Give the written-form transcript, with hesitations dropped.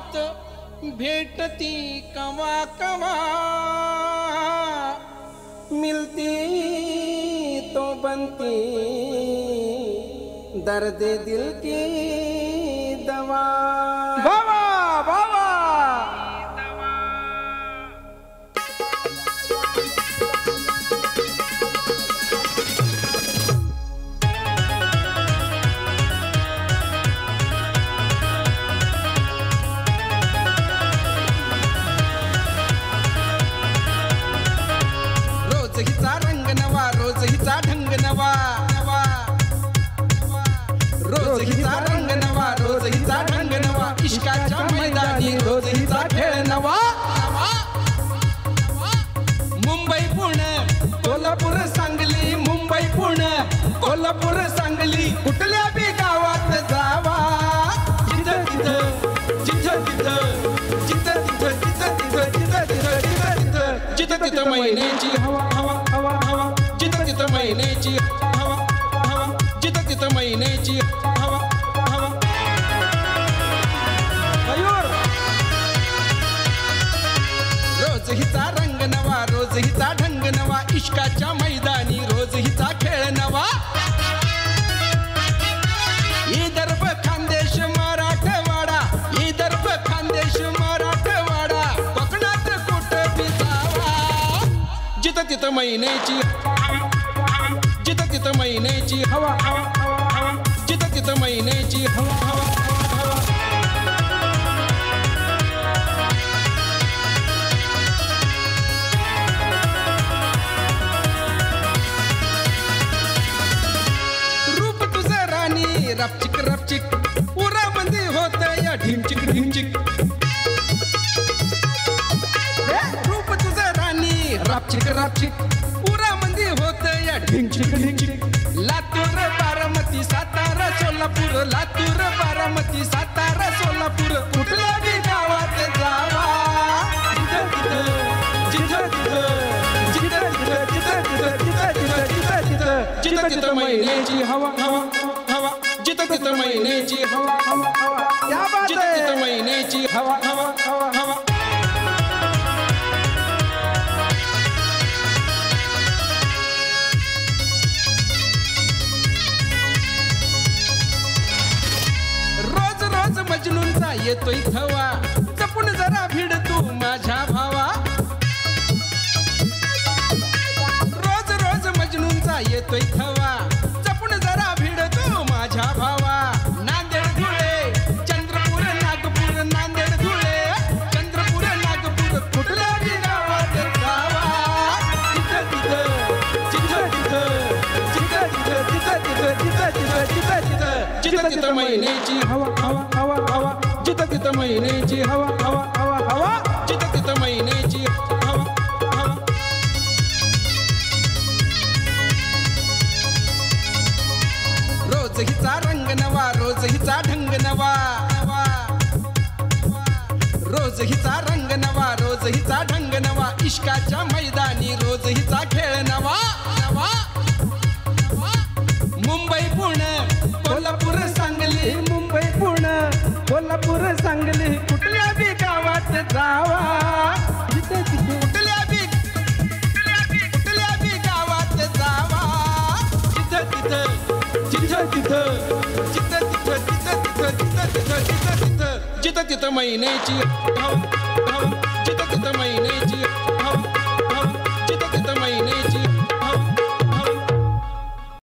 गावात भेटती कवा कवा, मिलती तो बनती दर्द दिल की दवा। बाबा बाबा हिचा रंग नवा, रोज हिचा ढंग नवा, रोज हिचा रंग नवा, रोज हिचा ढंग नवा, इश्काच्या मैदानी रोज हिचा खेळ नवा। मुंबई पुणे कोल्हापूर सांगली, मुंबई पुणे कोल्हापूर सांगली, कुठल्या बी गावात जावा, जिथं तिथं जिथं तिथं जिथं तिथं जिथं तिथं जिथं तिथं जिथं तिथं जिथं तिथं महिन्याची हवा हवा हवा हवा, जिथं तिथं महिन्याची हवा हवा, जिथं तिथं महिन्याची हवा हवा। मयूर रोज हिचा रंग नवा, रोज हिचा ढंग नवा, इश्काच्या मैदानी रोज हिचा खेळ नवा। विदर्भ खानदेश मराठवाडा, विदर्भ खानदेश मराठवाडा, कोकणात कुठं बी जावा, जिथं तिथं महिन्याची जिथं तिथं महिन्याची हवा हवा हवा, जिथं तिथं महिन्याची हवा हवा हवा। रूप तुझं राणी रपचिक रपचिक, उराबंदी होत या ढिमचिक ढिमचिक। रूप तुझं राणी रपचिक रपचिक, उराबंदी होत या ढिमचिक ढिमचिक। लातूर बारामती सातारा सोलापूर, लातूर बारामती सातारा सोलापूर, कुठल्या बी गावात जावा, जिथं तिथं जिथं तिथं जिथं तिथं जिथं तिथं जिथं तिथं जिथं तिथं जिथं तिथं महिन्याची हवा हवा हवा, जिथं तिथं महिन्याची हवा हवा हवा, जिथं तिथं महिन्याची हवा हवा हवा हवा। रोज रोज मजनूंचा येतोय थवा, जपून जरा भिड तू माझ्या भावा। रोज रोज मजनूंचा येतोय थवा, जपून जरा भिड तू माझ्या भावा। नांदेड धुळे चंद्रपूर नागपूर, नांदेड धुळे चंद्रपूर नागपूर, कुठल्या बी गावात जावा, जिथं तिथं जिथं तिथं जिथं तिथं जिथं तिथं जिथं तिथं जिथं तिथं जिथं तिथं महिन्याची हवा हवा हवा हवा, जिथं तिथं महिन्याची हवा हवा हवा हवा, जिथं तिथं महिन्याची हवा हवा। रोज हिचा रंग नवा, रोज हिचा ढंग नवा, रोज हिचा रंग नवा, रोज हिचा ढंग नवा, इश्काच्या मैदानी रोज हिचा खेळ नवा। मुंबई पुणे कोल्हापूर सांगली, मुंबई पुणे कोल्हापूर सांगली, कुठल्या बी गावात जावा, जिथं तिथं कुठल्या बी गावात जावा, जिथं तिथं जिथं तिथं जिथं तिथं जिथं तिथं जिथं तिथं जिथं तिथं जिथं तिथं महिन्याची हवा हवा।